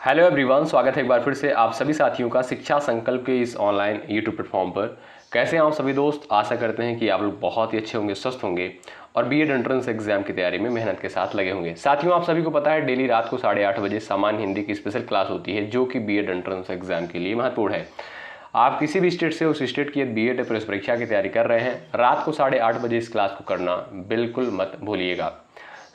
Hello everyone, स्वागत है एक बार फिर से आप सभी साथियों का शिक्षा संकल्प के इस ऑनलाइन यूट्यूब प्लेटफॉर्म पर। कैसे हैं आप सभी दोस्त? आशा करते हैं कि आप लोग बहुत ही अच्छे होंगे, स्वस्थ होंगे और बीएड एंट्रेंस एग्जाम की तैयारी में मेहनत के साथ लगे होंगे। साथियों, आप सभी को पता है डेली रात को 8:30 बजे सामान्य हिंदी की स्पेशल क्लास होती है जो कि बीएड एंट्रेंस एग्जाम के लिए महत्वपूर्ण है। आप किसी भी स्टेट से उस स्टेट की बीएड प्रवेश परीक्षा की तैयारी कर रहे हैं, रात को 8:30 बजे इस क्लास को करना बिल्कुल मत भूलिएगा।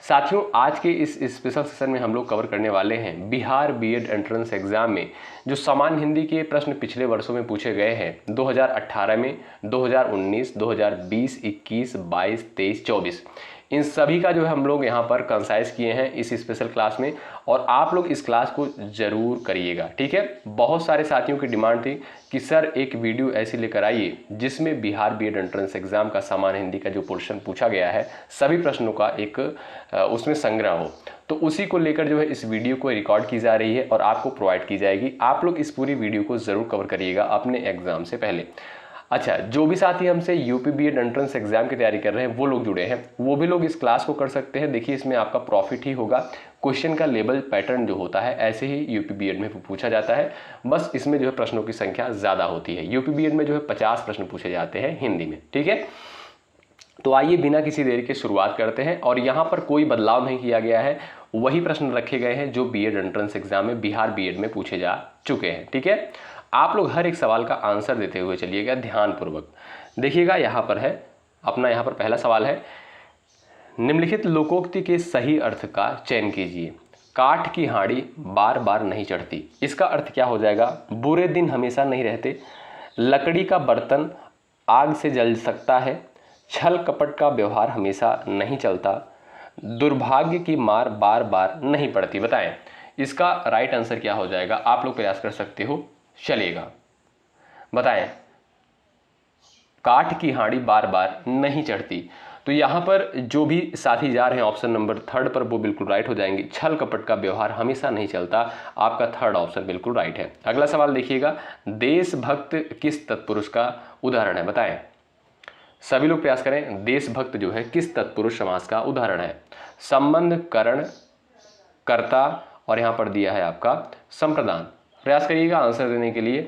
साथियों, आज के इस स्पेशल सेशन में हम लोग कवर करने वाले हैं बिहार बीएड एंट्रेंस एग्जाम में जो सामान्य हिंदी के प्रश्न पिछले वर्षों में पूछे गए हैं 2018 में, 2019, 2020, 21, 22, 23, 24, इन सभी का जो है हम लोग यहाँ पर कंसाइज किए हैं इस स्पेशल क्लास में। और आप लोग इस क्लास को जरूर करिएगा, ठीक है। बहुत सारे साथियों की डिमांड थी कि सर एक वीडियो ऐसी लेकर आइए जिसमें बिहार बीएड एंट्रेंस एग्जाम का सामान्य हिंदी का जो पोर्शन पूछा गया है सभी प्रश्नों का एक उसमें संग्रह हो। तो उसी को लेकर जो है इस वीडियो को रिकॉर्ड की जा रही है और आपको प्रोवाइड की जाएगी। आप लोग इस पूरी वीडियो को जरूर कवर करिएगा अपने एग्जाम से पहले। अच्छा, जो भी साथी हमसे यूपी बीएड एंट्रेंस एग्जाम की तैयारी कर रहे हैं वो लोग जुड़े हैं, वो भी लोग इस क्लास को कर सकते हैं। देखिए, इसमें आपका प्रॉफिट ही होगा। क्वेश्चन का लेवल पैटर्न जो होता है ऐसे ही यूपी बीएड में पूछा जाता है, बस इसमें जो है प्रश्नों की संख्या ज़्यादा होती है। यूपी बीएड में जो है 50 प्रश्न पूछे जाते हैं हिंदी में, ठीक है। तो आइए बिना किसी देरी के शुरुआत करते हैं। और यहाँ पर कोई बदलाव नहीं किया गया है, वही प्रश्न रखे गए हैं जो बीएड एंट्रेंस एग्जाम में बिहार बीएड में पूछे जा चुके हैं, ठीक है। आप लोग हर एक सवाल का आंसर देते हुए चलिएगा ध्यानपूर्वक। देखिएगा, यहाँ पर है अपना, यहाँ पर पहला सवाल है, निम्नलिखित लोकोक्ति के सही अर्थ का चयन कीजिए। काठ की हांडी बार बार नहीं चढ़ती, इसका अर्थ क्या हो जाएगा? बुरे दिन हमेशा नहीं रहते, लकड़ी का बर्तन आग से जल सकता है, छल कपट का व्यवहार हमेशा नहीं चलता, दुर्भाग्य की मार बार बार नहीं पड़ती। बताएं इसका राइट आंसर क्या हो जाएगा? आप लोग प्रयास कर सकते हो, चलिएगा बताएं। काठ की हांडी बार बार नहीं चढ़ती, तो यहां पर जो भी साथी जा रहे हैं ऑप्शन नंबर 3 पर वो बिल्कुल राइट हो जाएंगे। छल कपट का व्यवहार हमेशा नहीं चलता, आपका 3rd ऑप्शन बिल्कुल राइट है। अगला सवाल देखिएगा, देशभक्त किस तत्पुरुष का उदाहरण है? बताएं, सभी लोग प्रयास करें। देशभक्त जो है किस तत्पुरुष समास का उदाहरण है? संबंध, करण, कर्ता और यहां पर दिया है आपका संप्रदान। प्रयास करिएगा आंसर देने के लिए।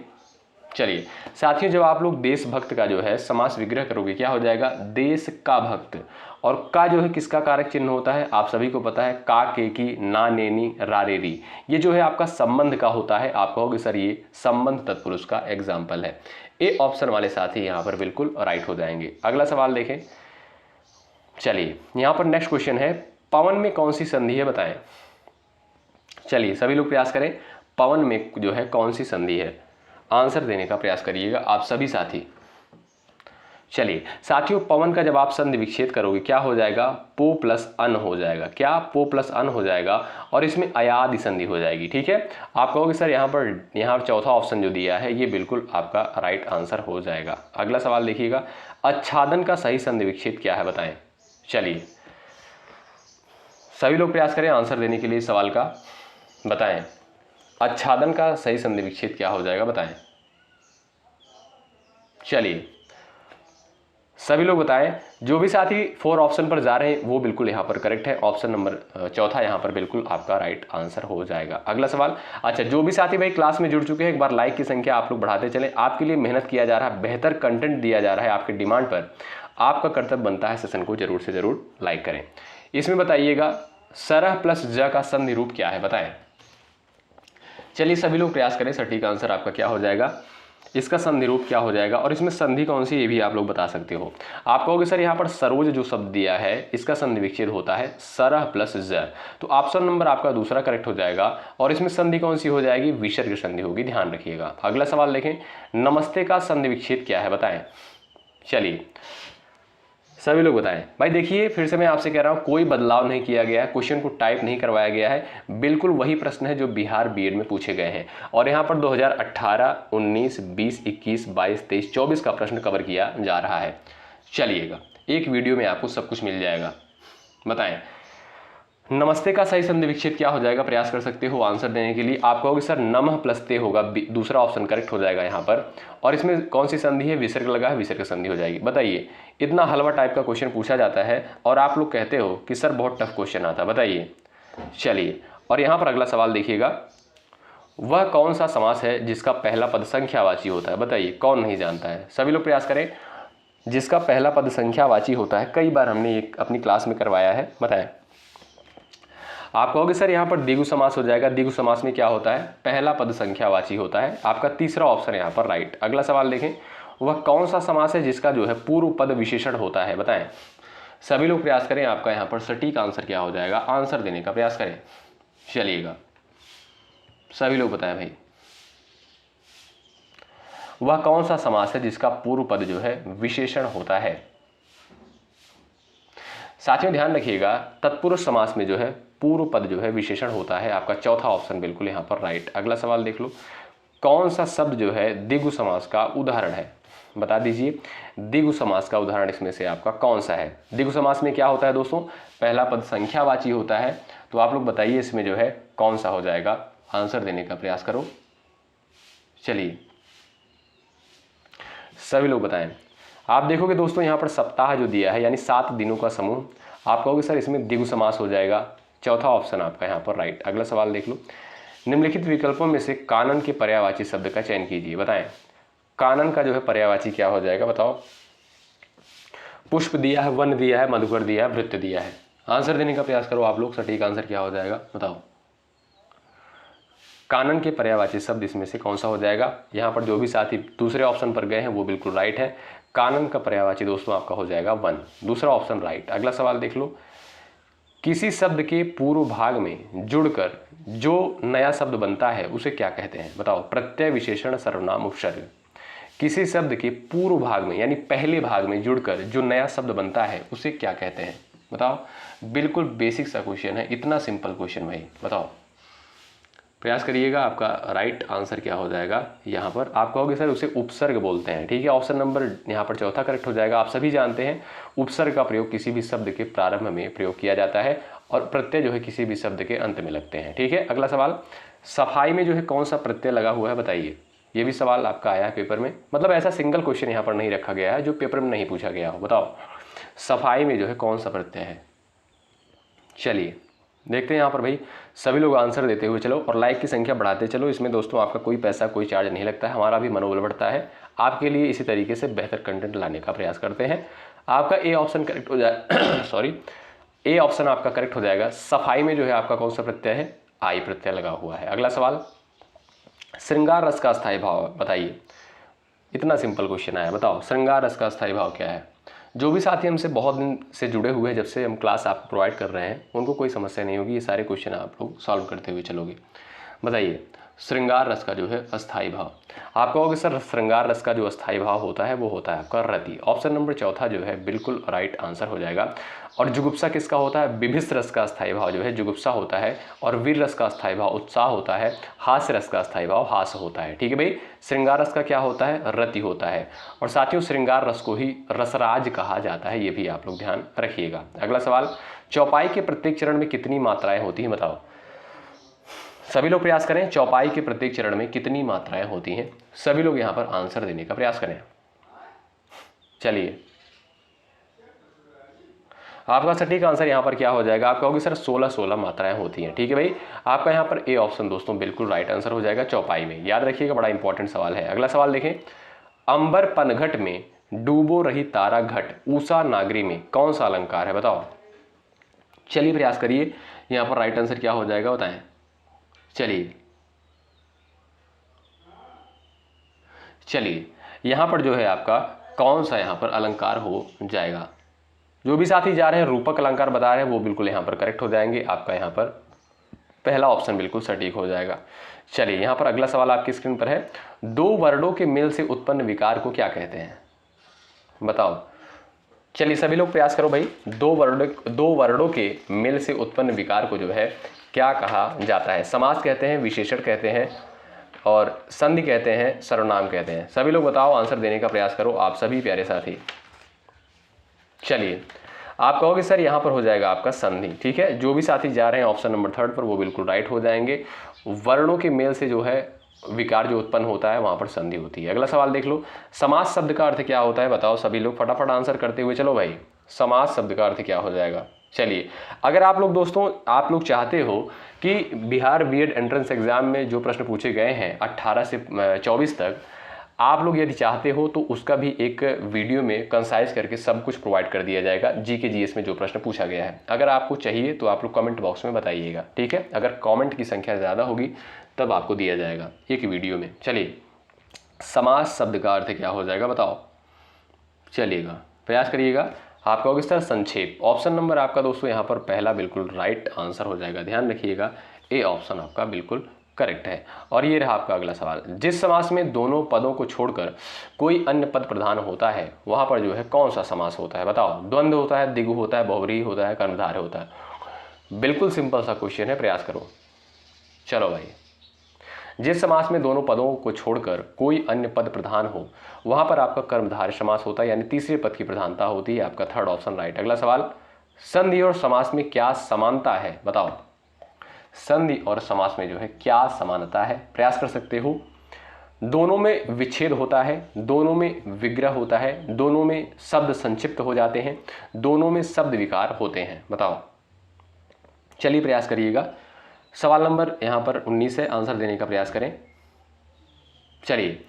चलिए साथियों, जब आप लोग देशभक्त का जो है समास विग्रह करोगे क्या हो जाएगा? देश का भक्त। और का जो है किसका कारक चिन्ह होता है? आप सभी को पता है, का, के की, ना, नेनी, रारेरी, ये जो है आपका संबंध का होता है। आप कहोगे सर ये संबंध तत्पुरुष का एग्जाम्पल है। ए ऑप्शन वाले साथी यहाँ पर बिल्कुल राइट हो जाएंगे। अगला सवाल देखें। चलिए यहाँ पर नेक्स्ट क्वेश्चन है, पवन में कौन सी संधि है? बताएं। चलिए सभी लोग प्रयास करें, पवन में जो है कौन सी संधि है? आंसर देने का प्रयास करिएगा आप सभी साथी। चलिए साथियों, पवन का जब आप संधि विच्छेद करोगे क्या हो जाएगा? पो प्लस अन हो जाएगा। क्या? पो प्लस अन हो जाएगा और इसमें अयादि संधि हो जाएगी, ठीक है। आप कहोगे सर यहाँ चौथा ऑप्शन जो दिया है ये बिल्कुल आपका राइट आंसर हो जाएगा। अगला सवाल देखिएगा, आच्छादन का सही संधि विच्छेद क्या है? बताएं। चलिए सभी लोग प्रयास करें आंसर देने के लिए सवाल का। बताएं आच्छादन का सही संधि विच्छेद क्या हो जाएगा? बताएं। चलिए सभी लोग बताएं। जो भी साथी 4 ऑप्शन पर जा रहे हैं वो बिल्कुल यहाँ पर करेक्ट है। ऑप्शन नंबर चौथा यहाँ पर बिल्कुल आपका राइट आंसर हो जाएगा। अगला सवाल, अच्छा जो भी साथी भाई क्लास में जुड़ चुके हैं, एक बार लाइक की संख्या आप लोग बढ़ाते चलें। आपके लिए मेहनत किया जा रहा है, बेहतर कंटेंट दिया जा रहा है आपके डिमांड पर। आपका कर्तव्य बनता है सेशन को जरूर से जरूर लाइक करें। इसमें बताइएगा, सरह प्लस ज का संधि रूप क्या है? बताएं। चलिए सभी लोग प्रयास करें, सटीक आंसर आपका क्या हो जाएगा? इसका संधि रूप क्या हो जाएगा और इसमें संधि कौन सी ये भी आप लोग बता सकते हो। आप कहोगे सर यहाँ पर सरोज जो शब्द दिया है इसका संधि विच्छेद होता है सरह प्लस ज, तो ऑप्शन नंबर आपका दूसरा करेक्ट हो जाएगा। और इसमें संधि कौन सी हो जाएगी? विसर्ग संधि होगी, ध्यान रखिएगा। अगला सवाल देखें, नमस्ते का संधि विच्छेद क्या है? बताएं। चलिए सभी लोग बताएं। भाई देखिए, फिर से मैं आपसे कह रहा हूं कोई बदलाव नहीं किया गया है, क्वेश्चन को टाइप नहीं करवाया गया है, बिल्कुल वही प्रश्न है जो बिहार बीएड में पूछे गए हैं। और यहां पर 2018, 19, 20, 21, 22, 23, 24 का प्रश्न कवर किया जा रहा है। चलिएगा एक वीडियो में आपको सब कुछ मिल जाएगा। बताएं नमस्ते का सही संधि विच्छेद क्या हो जाएगा? प्रयास कर सकते हो आंसर देने के लिए। आप कहोगे सर नमः प्लस ते होगा, दूसरा ऑप्शन करेक्ट हो जाएगा यहाँ पर। और इसमें कौन सी संधि है? विसर्ग लगा है, विसर्ग संधि हो जाएगी। बताइए, इतना हलवा टाइप का क्वेश्चन पूछा जाता है और आप लोग कहते हो कि सर बहुत टफ क्वेश्चन आता है। बताइए। चलिए और यहाँ पर अगला सवाल देखिएगा, वह कौन सा समास है जिसका पहला पद संख्यावाची होता है? बताइए, कौन नहीं जानता है? सभी लोग प्रयास करें। जिसका पहला पद संख्यावाची होता है, कई बार हमने एक अपनी क्लास में करवाया है, बताएं। आप कहोगे सर यहाँ पर द्विगु समास हो जाएगा। द्विगु समास में क्या होता है? पहला पद संख्यावाची होता है। आपका तीसरा ऑप्शन यहाँ पर राइट। अगला सवाल देखें, वह कौन सा समास है जिसका जो है पूर्व पद विशेषण होता है? बताएं। सभी लोग प्रयास करें। आपका यहाँ पर सटीक आंसर क्या हो जाएगा? आंसर देने का प्रयास करें। चलिएगा, सभी लोग बताएं भाई, वह कौन सा समास है जिसका पूर्व पद जो है विशेषण होता है? साथियों ध्यान रखिएगा, तत्पुरुष समास में जो है पूर्व पद जो है विशेषण होता है। आपका चौथा ऑप्शन बिल्कुल यहाँ पर राइट। अगला सवाल देख लो, कौन सा शब्द जो है द्विगु समास का उदाहरण है? बता दीजिए, द्विगु समास का उदाहरण इसमें से आपका कौन सा है? द्विगु समास में क्या होता है दोस्तों? पहला पद संख्यावाची होता है। तो आप लोग बताइए इसमें जो है कौन सा हो जाएगा? आंसर देने का प्रयास करो। चलिए, सभी लोग बताएं। आप देखोगे दोस्तों यहाँ पर सप्ताह जो दिया है, यानी 7 दिनों का समूह, आप कहोगे सर इसमें द्विगु समास हो जाएगा। चौथा ऑप्शन आपका यहाँ पर राइट। अगला सवाल देख लो, निम्नलिखित विकल्पों में से कानन के पर्यायवाची शब्द का चयन कीजिए। बताएं, कानन का जो है पर्यायवाची क्या हो जाएगा? बताओ। पुष्प दिया है, वन दिया है, मधुकर दिया है, भृत्य दिया है। आंसर देने का प्रयास करो आप लोग। सटीक आंसर क्या हो जाएगा? बताओ। कानन के पर्यायवाची शब्द इसमें से कौन सा हो जाएगा? यहाँ पर जो भी साथी दूसरे ऑप्शन पर गए हैं वो बिल्कुल राइट है। कानन का पर्यायवाची दोस्तों आपका हो जाएगा वन। दूसरा ऑप्शन राइट। अगला सवाल देख लो, किसी शब्द के पूर्व भाग में जुड़कर जो नया शब्द बनता है उसे क्या कहते हैं? बताओ। प्रत्यय, विशेषण, सर्वनाम, उपसर्ग। किसी शब्द के पूर्व भाग में यानी पहले भाग में जुड़कर जो नया शब्द बनता है उसे क्या कहते हैं? बताओ। बिल्कुल बेसिक सा क्वेश्चन है, इतना सिंपल क्वेश्चन भाई। बताओ, प्रयास करिएगा। आपका राइट आंसर क्या हो जाएगा? यहाँ पर आप कहोगे सर उसे उपसर्ग बोलते हैं। ठीक है, ऑप्शन नंबर यहाँ पर चौथा करेक्ट हो जाएगा। आप सभी जानते हैं उपसर्ग का प्रयोग किसी भी शब्द के प्रारंभ में प्रयोग किया जाता है और प्रत्यय जो है किसी भी शब्द के अंत में लगते हैं। ठीक है, अगला सवाल, सफाई में जो है कौन सा प्रत्यय लगा हुआ है? बताइए। ये भी सवाल आपका आया है पेपर में, मतलब ऐसा सिंगल क्वेश्चन यहाँ पर नहीं रखा गया है जो पेपर में नहीं पूछा गया हो। बताओ, सफाई में जो है कौन सा प्रत्यय है? चलिए देखते हैं यहाँ पर भाई, सभी लोग आंसर देते हुए चलो और लाइक की संख्या बढ़ाते चलो। इसमें दोस्तों आपका कोई पैसा, कोई चार्ज नहीं लगता है, हमारा भी मनोबल बढ़ता है। आपके लिए इसी तरीके से बेहतर कंटेंट लाने का प्रयास करते हैं। आपका ए ऑप्शन करेक्ट हो जाए सॉरी, ए ऑप्शन आपका करेक्ट हो जाएगा। सफाई में जो है आपका कौन सा प्रत्यय है? आई प्रत्यय लगा हुआ है। अगला सवाल, श्रृंगार रस का स्थायी भाव बताइए। इतना सिंपल क्वेश्चन आया। बताओ, श्रृंगार रस का स्थायी भाव क्या है? जो भी साथी हमसे बहुत दिन से जुड़े हुए हैं, जब से हम क्लास आपको प्रोवाइड कर रहे हैं, उनको कोई समस्या नहीं होगी। ये सारे क्वेश्चन आप लोग सॉल्व करते हुए चलोगे। बताइए, श्रृंगार रस का जो है अस्थायी भाव। आप कहोगे सर श्रृंगार रस का जो अस्थायी भाव होता है वो होता है आपका रति। ऑप्शन नंबर चौथा जो है बिल्कुल राइट आंसर हो जाएगा। और जुगुप्सा किसका होता है? विभिष्ट रस का अस्थायी भाव जो है जुगुप्सा होता है। और वीर रस का अस्थायी भाव उत्साह होता है। हास्य रस का अस्थायी भाव हास होता है। ठीक है भाई, श्रृंगार रस का क्या होता है? रति होता है। और साथियों, श्रृंगार रस को ही रसराज कहा जाता है, ये भी आप लोग ध्यान रखिएगा। अगला सवाल, चौपाई के प्रत्येक चरण में कितनी मात्राएं होती हैं? बताओ। सभी लोग प्रयास करें, चौपाई के प्रत्येक चरण में कितनी मात्राएं होती हैं? सभी लोग यहाँ पर आंसर देने का प्रयास करें। चलिए, आपका सटीक आंसर यहाँ पर क्या हो जाएगा? आप कहोगे सर 16 मात्राएं होती हैं। ठीक है भाई, आपका यहाँ पर ए ऑप्शन दोस्तों बिल्कुल राइट आंसर हो जाएगा चौपाई में। याद रखिएगा, बड़ा इंपॉर्टेंट सवाल है। अगला सवाल देखें, अंबर पनघट में डूबो रही तारा घट ऊषा नागरी में कौन सा अलंकार है? बताओ। चलिए प्रयास करिए, यहाँ पर राइट आंसर क्या हो जाएगा बताएं। चलिए यहाँ पर जो है आपका कौन सा यहाँ पर अलंकार हो जाएगा? जो भी साथी जा रहे हैं रूपक अलंकार बता रहे हैं वो बिल्कुल यहाँ पर करेक्ट हो जाएंगे। आपका यहाँ पर पहला ऑप्शन बिल्कुल सटीक हो जाएगा। चलिए यहाँ पर अगला सवाल आपकी स्क्रीन पर है, दो वर्णों के मेल से उत्पन्न विकार को क्या कहते हैं? बताओ। चलिए सभी लोग प्रयास करो भाई, दो वर्णों के मेल से उत्पन्न विकार को जो है क्या कहा जाता है? समास कहते हैं, विशेषण कहते हैं, और संधि कहते हैं, सर्वनाम कहते हैं। सभी लोग बताओ, आंसर देने का प्रयास करो आप सभी प्यारे साथी। चलिए आप कहोगे सर यहाँ पर हो जाएगा आपका संधि। ठीक है, जो भी साथी जा रहे हैं ऑप्शन नंबर 3 पर वो बिल्कुल राइट हो जाएंगे। वर्णों के मेल से जो है विकार जो उत्पन्न होता है वहाँ पर संधि होती है। अगला सवाल देख लो, समास शब्द का अर्थ क्या होता है? बताओ सभी लोग फटाफट आंसर करते हुए चलो भाई। समास शब्द का अर्थ क्या हो जाएगा? चलिए, अगर आप लोग दोस्तों आप लोग चाहते हो कि बिहार बीएड एंट्रेंस एग्जाम में जो प्रश्न पूछे गए हैं 18 से 24 तक, आप लोग यदि चाहते हो तो उसका भी एक वीडियो में कंसाइज करके सब कुछ प्रोवाइड कर दिया जाएगा, जीके जीएस में जो प्रश्न पूछा गया है। अगर आपको चाहिए तो आप लोग कमेंट बॉक्स में बताइएगा, ठीक है। अगर कमेंट की संख्या ज़्यादा होगी तब आपको दिया जाएगा एक वीडियो में। चलिए, समास शब्द का अर्थ क्या हो जाएगा बताओ। चलिएगा, प्रयास करिएगा। आप कहोगे सर संक्षेप। ऑप्शन नंबर आपका दोस्तों यहाँ पर पहला बिल्कुल राइट आंसर हो जाएगा। ध्यान रखिएगा, ए ऑप्शन आपका बिल्कुल करेक्ट है। और ये रहा आपका अगला सवाल, जिस समास में दोनों पदों को छोड़कर कोई अन्य पद प्रधान होता है वहाँ पर जो है कौन सा समास होता है बताओ। द्वंद्व होता है, द्विगु होता है, बहुव्रीहि होता है, कर्मधारय होता है। बिल्कुल सिंपल सा क्वेश्चन है, प्रयास करो। चलो भाई, जिस समास में दोनों पदों को छोड़कर कोई अन्य पद प्रधान हो वहां पर आपका कर्मधारय समास होता है, यानी तीसरे पद की प्रधानता होती है। आपका थर्ड ऑप्शन राइट। अगला सवाल, संधि और समास में क्या समानता है बताओ। संधि और समास में जो है क्या समानता है, प्रयास कर सकते हो। दोनों में विच्छेद होता है, दोनों में विग्रह होता है, दोनों में शब्द संक्षिप्त हो जाते हैं, दोनों में शब्द विकार होते हैं, बताओ। चलिए प्रयास करिएगा। सवाल नंबर यहाँ पर 19 है, आंसर देने का प्रयास करें। चलिए,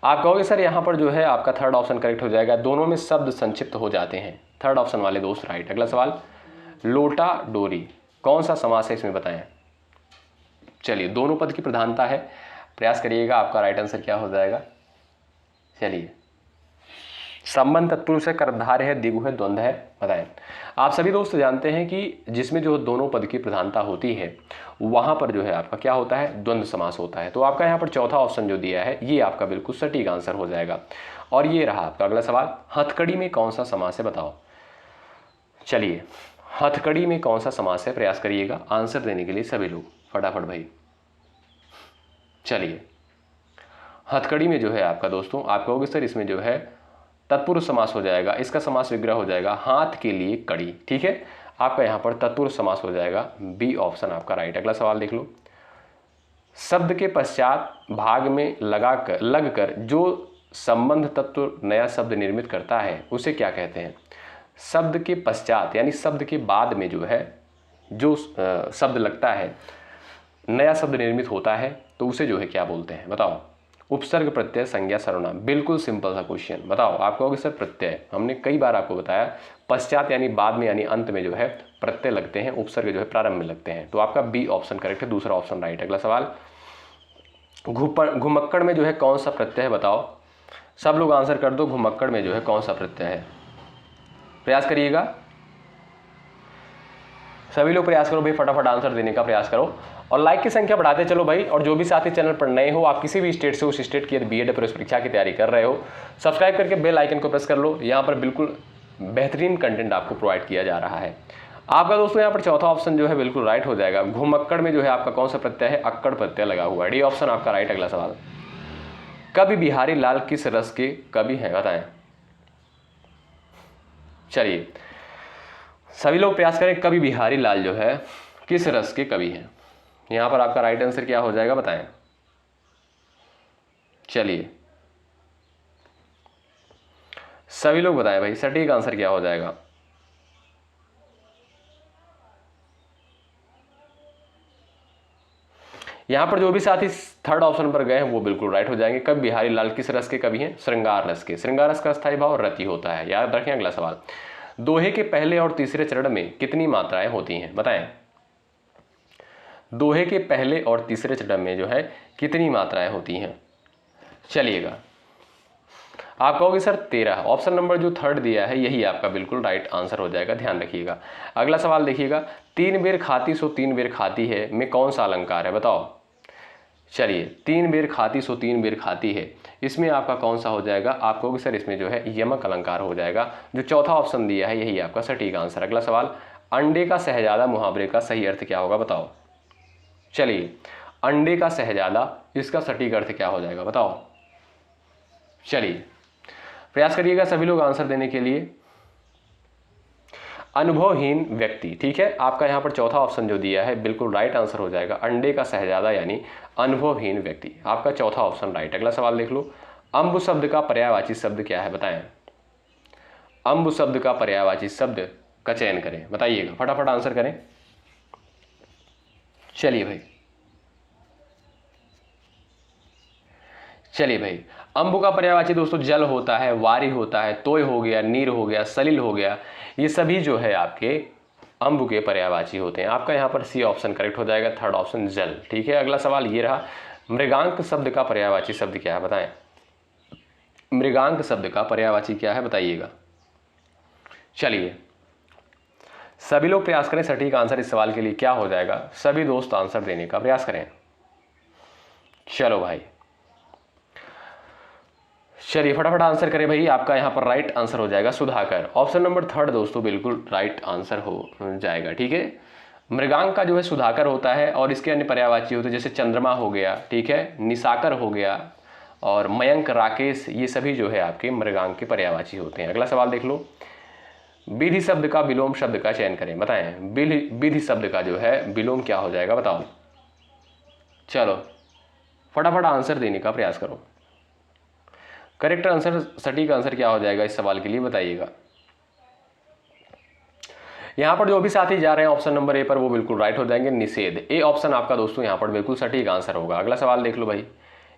आप कहोगे सर यहाँ पर जो है आपका थर्ड ऑप्शन करेक्ट हो जाएगा, दोनों में शब्द संक्षिप्त हो जाते हैं। थर्ड ऑप्शन वाले दोस्त राइट। अगला सवाल, लोटा डोरी कौन सा समास है इसमें बताएं। चलिए, दोनों पद की प्रधानता है, प्रयास करिएगा, आपका राइट आंसर क्या हो जाएगा। चलिए, संबंध तत्पुरुष है, कर्मधारय है, द्विगु है, द्वंद्व है, बताएं। आप सभी दोस्त जानते हैं कि जिसमें जो दोनों पद की प्रधानता होती है वहां पर जो है आपका क्या होता है, द्वंद्व समास होता है। तो आपका यहाँ पर चौथा ऑप्शन जो दिया है ये आपका बिल्कुल सटीक आंसर हो जाएगा। और ये रहा आपका अगला सवाल, हथकड़ी में कौन सा समास है बताओ। चलिए, हथकड़ी में कौन सा समास है, प्रयास करिएगा आंसर देने के लिए सभी लोग फटाफट भाई। चलिए, हथकड़ी में जो है आपका दोस्तों आप कहोगे सर इसमें जो है तत्पुरुष समास हो जाएगा, इसका समास विग्रह हो जाएगा हाथ के लिए कड़ी, ठीक है। आपका यहाँ पर तत्पुरुष समास हो जाएगा, बी ऑप्शन आपका राइट। अगला सवाल देख लो, शब्द के पश्चात भाग में लगकर जो संबंध तत्व नया शब्द निर्मित करता है उसे क्या कहते हैं। शब्द के पश्चात यानी शब्द के बाद में जो है जो शब्द लगता है, नया शब्द निर्मित होता है, तो उसे जो है क्या बोलते हैं बताओ। उपसर्ग, प्रत्यय, संज्ञा, सर्वनाम। बिल्कुल सिंपल सा क्वेश्चन, बताओ। आप कहोगे सर प्रत्यय, हमने कई बार आपको बताया पश्चात यानी बाद में यानी अंत में जो है प्रत्यय लगते हैं, उपसर्ग जो है प्रारंभ में लगते हैं। तो आपका बी ऑप्शन करेक्ट है, दूसरा ऑप्शन राइट। अगला सवाल, घुमक्कड़ में जो है कौन सा प्रत्यय है बताओ। सब लोग आंसर कर दो, घुमक्कड़ में जो है कौन सा प्रत्यय है, प्रयास करिएगा। सभी लोग प्रयास करो भाई, फटाफट आंसर देने का प्रयास करो और लाइक की संख्या बढ़ाते चलो भाई। और जो भी साथी चैनल पर नए हो, आप किसी भी स्टेट से उस स्टेट की यदि बीएड प्रवेश परीक्षा की तैयारी कर रहे हो, सब्सक्राइब करके बेल आइकन को प्रेस कर लो। यहाँ पर बिल्कुल बेहतरीन कंटेंट आपको प्रोवाइड किया जा रहा है। आपका दोस्तों यहाँ पर चौथा ऑप्शन जो है बिल्कुल राइट हो जाएगा। घुमक्कड़ में जो है आपका कौन सा प्रत्यय है, अक्कड़ प्रत्यय लगा हुआ है, डी ऑप्शन आपका राइट। अगला सवाल, कवि बिहारी लाल किस रस के कवि हैं बताएं। चलिए, सभी लोग प्रयास करें, कवि बिहारी लाल जो है किस रस के कवि हैं। यहां पर आपका राइट आंसर क्या हो जाएगा बताएं। चलिए, सभी लोग बताएं भाई, सटीक आंसर क्या हो जाएगा। यहां पर जो भी साथी थर्ड ऑप्शन पर गए हैं वो बिल्कुल राइट हो जाएंगे। कवि बिहारी लाल किस रस के कवि हैं, श्रृंगार रस के। श्रृंगार रस का स्थायी भाव रति होता है, याद रखें। अगला सवाल, दोहे के पहले और तीसरे चरण में कितनी मात्राएं होती हैं बताएं। दोहे के पहले और तीसरे चरण में जो है कितनी मात्राएं होती हैं। चलिएगा, आप कहोगे सर 13। ऑप्शन नंबर जो थर्ड दिया है यही आपका बिल्कुल राइट आंसर हो जाएगा, ध्यान रखिएगा। अगला सवाल देखिएगा, 3 बेर खाती सो 3 बेर खाती है में कौन सा अलंकार है बताओ। चलिए, 3 बेर खाती सो 3 बेर खाती है, इसमें आपका कौन सा हो जाएगा। आप कहोगे सर इसमें जो है यमक अलंकार हो जाएगा। जो चौथा ऑप्शन दिया है यही आपका सटीक आंसर। अगला सवाल, अंडे का शहजादा मुहावरे का सही अर्थ क्या होगा बताओ। चलिए, अंडे का शहजादा, इसका सटीक अर्थ क्या हो जाएगा बताओ। चलिए, प्रयास करिएगा सभी लोग आंसर देने के लिए। अनुभवहीन व्यक्ति, ठीक है। आपका यहाँ पर चौथा ऑप्शन जो दिया है बिल्कुल राइट आंसर हो जाएगा, अंडे का शहजादा यानी अनुभवहीन व्यक्ति। आपका चौथा ऑप्शन राइट। अगला सवाल देख लो, अम्ब शब्द का पर्यायवाची शब्द क्या है बताएं। अम्ब शब्द का पर्यायवाची शब्द का चयन करें, बताइएगा, फटाफट आंसर करें। चलिए भाई, चलिए भाई, अम्बु का पर्यायवाची दोस्तों जल होता है, वारी होता है, तोय हो गया, नीर हो गया, सलिल हो गया, ये सभी जो है आपके अम्बु के पर्यायवाची होते हैं। आपका यहाँ पर सी ऑप्शन करेक्ट हो जाएगा, थर्ड ऑप्शन जल। ठीक है, अगला सवाल ये रहा, मृगांक शब्द का पर्यायवाची शब्द क्या है, बताएं। मृगांक शब्द का पर्यायवाची क्या है, बताइएगा। चलिए सभी लोग प्रयास करें, सटीक आंसर इस सवाल के लिए क्या हो जाएगा, सभी दोस्त आंसर देने का प्रयास करें। चलो भाई, चलिए फटाफट आंसर करें भाई। आपका यहाँ पर राइट आंसर हो जाएगा सुधाकर, ऑप्शन नंबर थर्ड दोस्तों बिल्कुल राइट आंसर हो जाएगा। ठीक है, मृगांक का जो है सुधाकर होता है और इसके अन्य पर्यायवाची होते हैं, जैसे चंद्रमा हो गया, ठीक है, निशाकर हो गया और मयंक, राकेश, ये सभी जो है आपके मृगांक के पर्यायवाची होते हैं। अगला सवाल देख लो, विधि शब्द का विलोम शब्द का चयन करें, बताएं। विधि शब्द का जो है विलोम क्या हो जाएगा, बताओ। चलो फटाफट आंसर देने का प्रयास करो। करेक्ट आंसर, सटीक आंसर क्या हो जाएगा इस सवाल के लिए, बताइएगा। यहां पर जो भी साथी जा रहे हैं ऑप्शन नंबर ए पर, वो बिल्कुल राइट हो जाएंगे, निषेध। ए ऑप्शन आपका दोस्तों यहां पर बिल्कुल सटीक आंसर होगा। अगला सवाल देख लो भाई,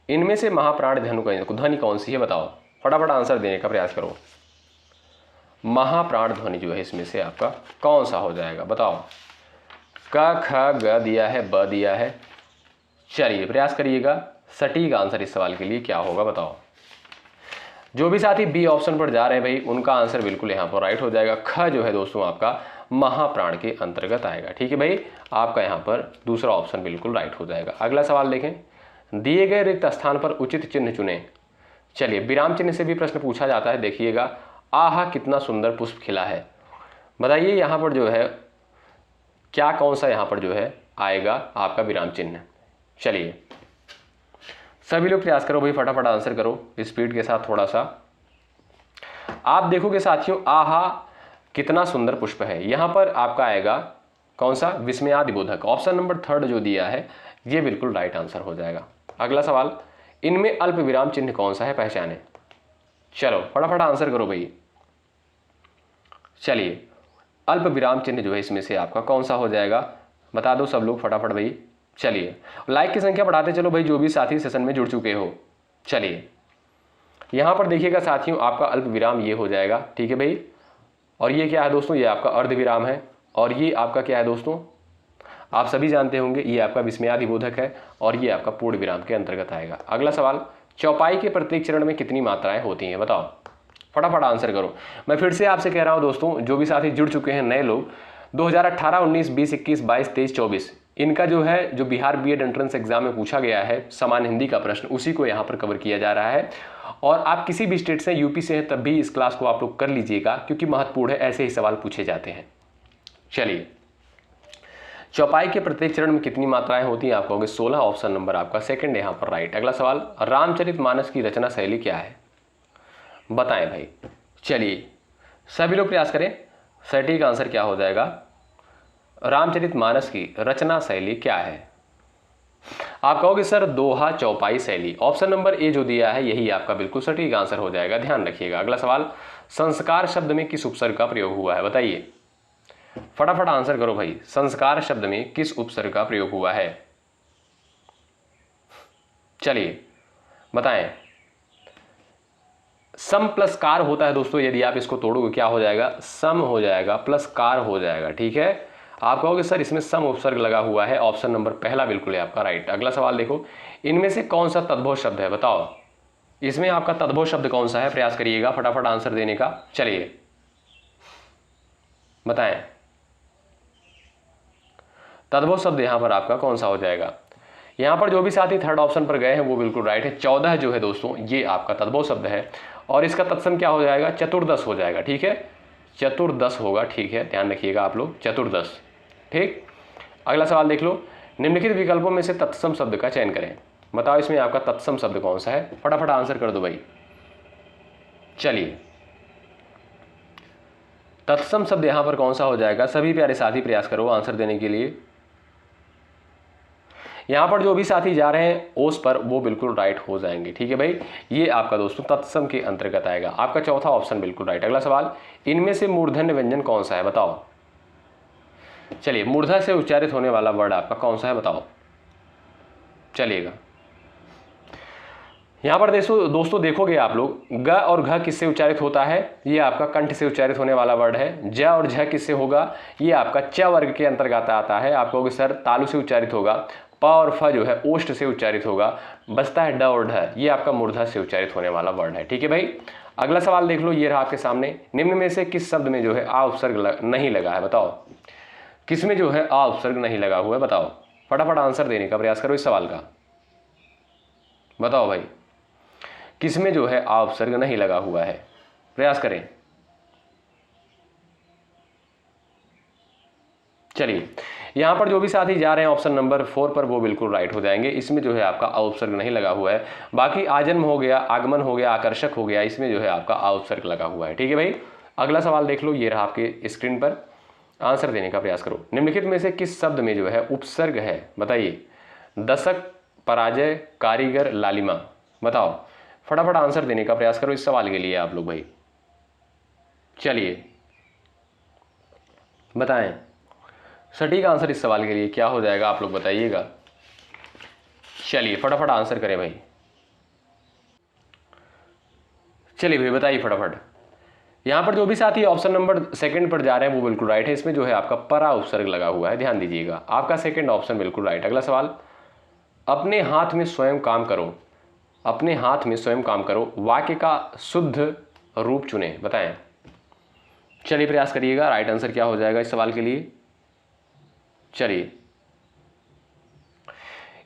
इनमें से महाप्राण ध्वनि कौन सी है, बताओ। फटाफट आंसर देने का प्रयास करो। महाप्राण ध्वनि जो है इसमें से आपका कौन सा हो जाएगा, बताओ। क ख ग दिया है, ब दिया है, चलिए प्रयास करिएगा, सटीक आंसर इस सवाल के लिए क्या होगा, बताओ। जो भी साथी बी ऑप्शन पर जा रहे हैं भाई, उनका आंसर बिल्कुल यहाँ पर राइट हो जाएगा। ख जो है दोस्तों आपका महाप्राण के अंतर्गत आएगा। ठीक है भाई, आपका यहाँ पर दूसरा ऑप्शन बिल्कुल राइट हो जाएगा। अगला सवाल देखें, दिए गए रिक्त स्थान पर उचित चिन्ह चुनें। चलिए विराम चिन्ह से भी प्रश्न पूछा जाता है, देखिएगा। आहा कितना सुंदर पुष्प खिला है, बताइए यहाँ पर जो है क्या, कौन सा यहाँ पर जो है आएगा आपका विराम चिन्ह। चलिए सभी लोग प्रयास करो भाई, फटाफट आंसर करो स्पीड के साथ थोड़ा सा। आप देखोगे साथियों, आहा कितना सुंदर पुष्प है, यहां पर आपका आएगा कौन सा, विस्मयादिबोधक। ऑप्शन नंबर थर्ड जो दिया है ये बिल्कुल राइट आंसर हो जाएगा। अगला सवाल, इनमें अल्प विराम चिन्ह कौन सा है, पहचाने। चलो फटाफट आंसर करो भाई। चलिए अल्प विराम चिन्ह जो है इसमें से आपका कौन सा हो जाएगा, बता दो सब लोग फटाफट भाई। चलिए लाइक की संख्या बढ़ाते चलो भाई, जो भी साथी सेशन में जुड़ चुके हो। चलिए यहां पर देखिएगा साथियों, आपका अल्प विराम ये हो जाएगा। ठीक है भाई, और ये क्या है दोस्तों, ये आपका अर्ध विराम है, और ये आपका क्या है दोस्तों, आप सभी जानते होंगे, ये आपका विस्मयादिबोधक है, और ये आपका पूर्ण विराम के अंतर्गत आएगा। अगला सवाल, चौपाई के प्रत्येक चरण में कितनी मात्राएं होती हैं, बताओ। फटाफट आंसर करो। मैं फिर से आपसे कह रहा हूं दोस्तों, जो भी साथी जुड़ चुके हैं नए लोग, 2018, 19, 20, 21, 22, 23, 24 इनका जो है, जो बिहार बीएड एंट्रेंस एग्जाम में पूछा गया है समान हिंदी का प्रश्न, उसी को यहाँ पर कवर किया जा रहा है। और आप किसी भी स्टेट से, यूपी से हैं, तब भी इस क्लास को आप लोग कर लीजिएगा, क्योंकि महत्वपूर्ण है, ऐसे ही सवाल पूछे जाते हैं। चलिए चौपाई के प्रत्येक चरण में कितनी मात्राएं होती हैं, आप कहोगे 16, ऑप्शन नंबर आपका सेकंड यहाँ पर राइट। अगला सवाल, रामचरितमानस की रचना शैली क्या है, बताएं भाई। चलिए सभी लोग प्रयास करें, सटीक आंसर क्या हो जाएगा, रामचरितमानस की रचना शैली क्या है। आप कहोगे सर दोहा चौपाई शैली। ऑप्शन नंबर ए जो दिया है यही आपका बिल्कुल सटीक आंसर हो जाएगा, ध्यान रखिएगा। अगला सवाल, संस्कार शब्द में किस उपसर्ग का प्रयोग हुआ है, बताइए। फटाफट आंसर करो भाई, संस्कार शब्द में किस उपसर्ग का प्रयोग हुआ है, चलिए बताएं। सम प्लस कार होता है दोस्तों, यदि आप इसको तोड़ोगे क्या हो जाएगा, सम हो जाएगा प्लस कार हो जाएगा। ठीक है, आप कहोगे सर इसमें सम उपसर्ग लगा हुआ है, ऑप्शन नंबर पहला बिल्कुल है आपका राइट। अगला सवाल देखो, इनमें से कौन सा तद्भव शब्द है, बताओ। इसमें आपका तद्भव शब्द कौन सा है, प्रयास करिएगा फटाफट आंसर देने का। चलिए बताएं, तद्भव शब्द यहां पर आपका कौन सा हो जाएगा। यहां पर जो भी साथी थर्ड ऑप्शन पर गए हैं वो बिल्कुल राइट है। 14 जो है दोस्तों ये आपका तद्भव शब्द है, और इसका तत्सम क्या हो जाएगा, चतुर्दश हो जाएगा। ठीक है, चतुर्दश होगा, ठीक है, ध्यान रखिएगा आप लोग, चतुर्दश। ठीक, अगला सवाल देख लो, निम्नलिखित विकल्पों में से तत्सम शब्द का चयन करें, बताओ इसमें आपका तत्सम शब्द कौन सा है, फटाफट आंसर कर दो भाई। चलिए तत्सम शब्द यहां पर कौन सा हो जाएगा, सभी प्यारे साथी प्रयास करो आंसर देने के लिए। यहाँ पर जो भी साथी जा रहे हैं ओस पर वो बिल्कुल राइट हो जाएंगे। ठीक है भाई, ये आपका दोस्तों तत्सम के अंतर्गत आएगा। आपका चौथा ऑप्शन बिल्कुल राइट। अगला सवाल, इनमें से मूर्धन्य व्यंजन कौन सा है बताओ। चलिए, मूर्धा से उच्चारित होने वाला वर्ड आपका कौन सा है बताओ। चलिएगा, यहाँ पर दोस्तों देखोगे आप लोग, ग और घ किससे उच्चारित होता है, ये आपका कंठ से उच्चारित होने वाला वर्ड है। ज और झ किससे होगा, ये आपका च वर्ग के अंतर्गत आता है। आप कहोगे सर तालु से उच्चारित होगा। प और फ जो है ओष्ठ से उच्चारित होगा। बचता है ड और ढ, ये आपका मूर्धा से उच्चारित होने वाला वर्ड है। ठीक है भाई, अगला सवाल देख लो, ये रहा आपके सामने। निम्न में से किस शब्द में जो है आ उपसर्ग नहीं लगा है बताओ। किसमें जो है आ उपसर्ग नहीं लगा हुआ है बताओ। फटाफट आंसर देने का प्रयास करो इस सवाल का, बताओ भाई, किसमें जो है आ उपसर्ग नहीं लगा हुआ है, प्रयास करें। चलिए, यहां पर जो भी साथी जा रहे हैं ऑप्शन नंबर 4 पर वो बिल्कुल राइट हो जाएंगे। इसमें जो है आपका आ उपसर्ग नहीं लगा हुआ है। बाकी आजन्म हो गया, आगमन हो गया, आकर्षक हो गया, इसमें जो है आपका आ उपसर्ग लगा हुआ है। ठीक है भाई, अगला सवाल देख लो, ये रहा आपके स्क्रीन पर। आंसर देने का प्रयास करो। निम्नलिखित में से किस शब्द में जो है उपसर्ग है बताइए। दशक, पराजय, कारीगर, लालिमा, बताओ। फटाफट आंसर देने का प्रयास करो इस सवाल के लिए आप लोग भाई। चलिए बताएं, सटीक आंसर इस सवाल के लिए क्या हो जाएगा, आप लोग बताइएगा। चलिए फटाफट आंसर करें भाई। चलिए भाई बताइए फटाफट। यहां पर जो भी साथी ऑप्शन नंबर 2 पर जा रहे हैं वो बिल्कुल राइट है। इसमें जो है आपका परा उपसर्ग लगा हुआ है, ध्यान दीजिएगा। आपका सेकंड ऑप्शन बिल्कुल राइट। अगला सवाल, अपने हाथ में स्वयं काम करो। अपने हाथ में स्वयं काम करो, वाक्य का शुद्ध रूप चुने, बताएं। चलिए प्रयास करिएगा, राइट आंसर क्या हो जाएगा इस सवाल के लिए। चलिए,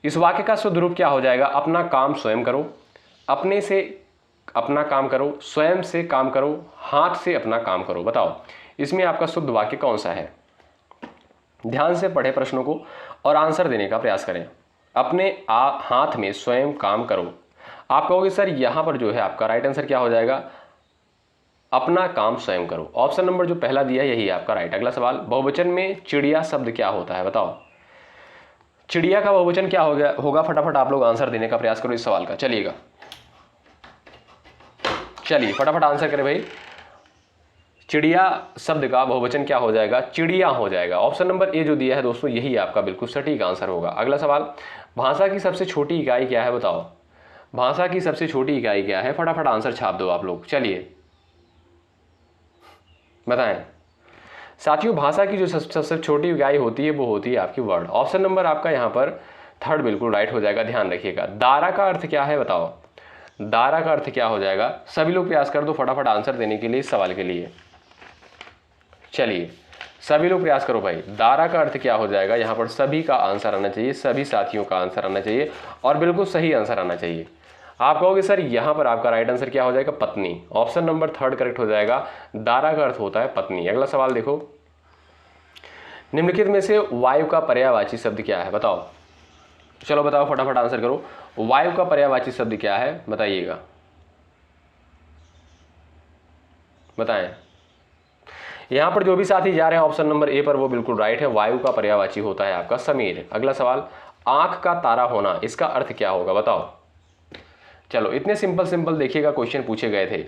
इस वाक्य का शुद्ध रूप क्या हो जाएगा। अपना काम स्वयं करो, अपने से अपना काम करो, स्वयं से काम करो, हाथ से अपना काम करो, बताओ इसमें आपका शुद्ध वाक्य कौन सा है। ध्यान से पढ़े प्रश्नों को और आंसर देने का प्रयास करें। अपने हाथ में स्वयं काम करो, आप कहोगे सर यहां पर जो है आपका राइट आंसर क्या हो जाएगा, अपना काम स्वयं करो। ऑप्शन नंबर जो पहला दिया यही आपका राइट। अगला सवाल, बहुवचन में चिड़िया शब्द क्या होता है बताओ। चिड़िया का बहुवचन क्या होगा, फटाफट आप लोग आंसर देने का प्रयास करो इस सवाल का। चलिएगा, चलिए फटाफट आंसर करें भाई। चिड़िया शब्द का बहुवचन क्या हो जाएगा, चिड़िया हो जाएगा। ऑप्शन नंबर ए जो दिया है दोस्तों यही आपका बिल्कुल सटीक आंसर होगा। अगला सवाल, भाषा की सबसे छोटी इकाई क्या है बताओ। भाषा की सबसे छोटी इकाई क्या है, फटाफट आंसर छाप दो आप लोग। चलिए बताएं साथियों, भाषा की जो सबसे छोटी इकाई होती है वो होती है आपकी वर्ड। ऑप्शन नंबर आपका यहाँ पर 3 बिल्कुल राइट हो जाएगा। ध्यान रखिएगा, दारा का अर्थ क्या है बताओ। दारा का अर्थ क्या हो जाएगा, सभी लोग प्रयास कर दो फटाफट आंसर देने के लिए इस सवाल के लिए। चलिए सभी लोग प्रयास करो भाई, दारा का अर्थ क्या हो जाएगा। यहाँ पर सभी का आंसर आना चाहिए, सभी साथियों का आंसर आना चाहिए और बिल्कुल सही आंसर आना चाहिए। आप कहोगे सर यहाँ पर आपका राइट आंसर क्या हो जाएगा, पत्नी। ऑप्शन नंबर 3 करेक्ट हो जाएगा, दारा का अर्थ होता है पत्नी। अगला सवाल देखो, निम्नलिखित में से वायु का पर्यायवाची शब्द क्या है बताओ। चलो बताओ फटाफट आंसर करो, वायु का पर्यायवाची शब्द क्या है बताइएगा, बताएं। यहां पर जो भी साथी जा रहे हैं ऑप्शन नंबर ए पर वो बिल्कुल राइट है, वायु का पर्यायवाची होता है आपका समीर। अगला सवाल, आंख का तारा होना, इसका अर्थ क्या होगा बताओ। चलो इतने सिंपल देखिएगा क्वेश्चन पूछे गए थे।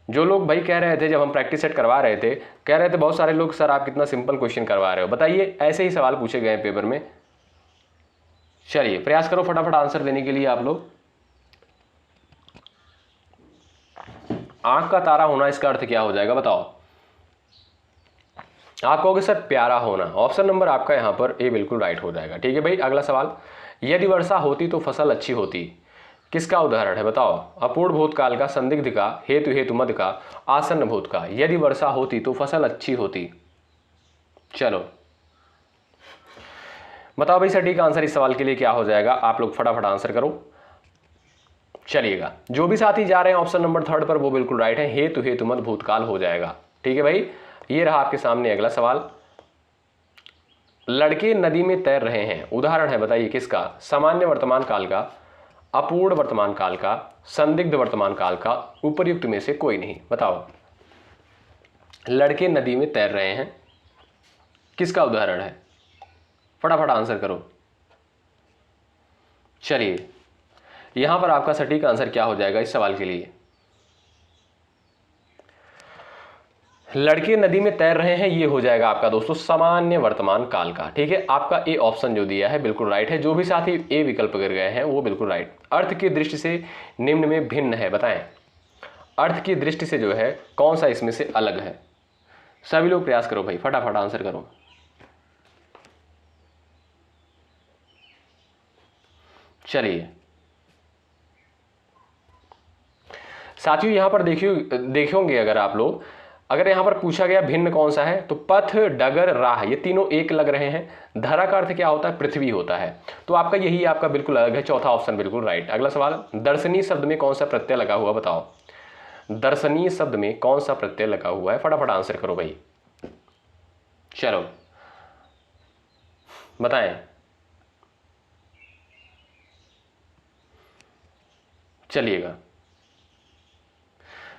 जो लोग भाई कह रहे थे जब हम प्रैक्टिस सेट करवा रहे थे, कह रहे थे बहुत सारे लोग सर आप कितना सिंपल क्वेश्चन करवा रहे हो, बताइए ऐसे ही सवाल पूछे गए पेपर में। चलिए प्रयास करो फटाफट आंसर देने के लिए आप लोग। आंख का तारा होना इसका अर्थ क्या हो जाएगा बताओ। आप कहोगे सर प्यारा होना। ऑप्शन नंबर आपका यहां पर ए बिल्कुल राइट हो जाएगा। ठीक है भाई, अगला सवाल, यदि वर्षा होती तो फसल अच्छी होती, किसका उदाहरण है बताओ। अपूर्ण भूतकाल का, संदिग्ध का, हेतु मद का, आसन्न भूत का। यदि वर्षा होती तो फसल अच्छी होती। चलो बताओ भाई सटीक आंसर इस सवाल के लिए क्या हो जाएगा, आप लोग फटाफट आंसर करो। चलिएगा, जो भी साथी जा रहे हैं ऑप्शन नंबर 3 पर वो बिल्कुल राइट है, हेतु मद भूतकाल हो जाएगा। ठीक है भाई, ये रहा आपके सामने अगला सवाल, लड़के नदी में तैर रहे हैं, उदाहरण है बताइए किसका। सामान्य वर्तमान काल का, अपूर्ण वर्तमान काल का, संदिग्ध वर्तमान काल का, उपर्युक्त में से कोई नहीं, बताओ। लड़के नदी में तैर रहे हैं, किसका उदाहरण है, फटाफट आंसर करो। चलिए यहां पर आपका सटीक आंसर क्या हो जाएगा इस सवाल के लिए? लड़के नदी में तैर रहे हैं, ये हो जाएगा आपका दोस्तों सामान्य वर्तमान काल का। ठीक है, आपका ए ऑप्शन जो दिया है बिल्कुल राइट है। जो भी साथी ए विकल्प कर गए हैं वो बिल्कुल राइट। अर्थ की दृष्टि से निम्न में भिन्न है, बताएं अर्थ की दृष्टि से जो है कौन सा इसमें से अलग है? सभी लोग प्रयास करो भाई, फटाफट आंसर करो। चलिए साथियों यहां पर देखोगे अगर आप लोग, अगर यहां पर पूछा गया भिन्न कौन सा है तो पथ, डगर, राह, ये तीनों एक लग रहे हैं। धरा का अर्थ क्या होता है? पृथ्वी होता है। तो आपका यही आपका बिल्कुल अलग है, चौथा ऑप्शन बिल्कुल राइट। अगला सवाल, दर्शनीय शब्द में कौन सा प्रत्यय लगा हुआ बताओ? दर्शनीय शब्द में कौन सा प्रत्यय लगा हुआ है? फटाफट आंसर करो भाई, चलो बताएं। चलिएगा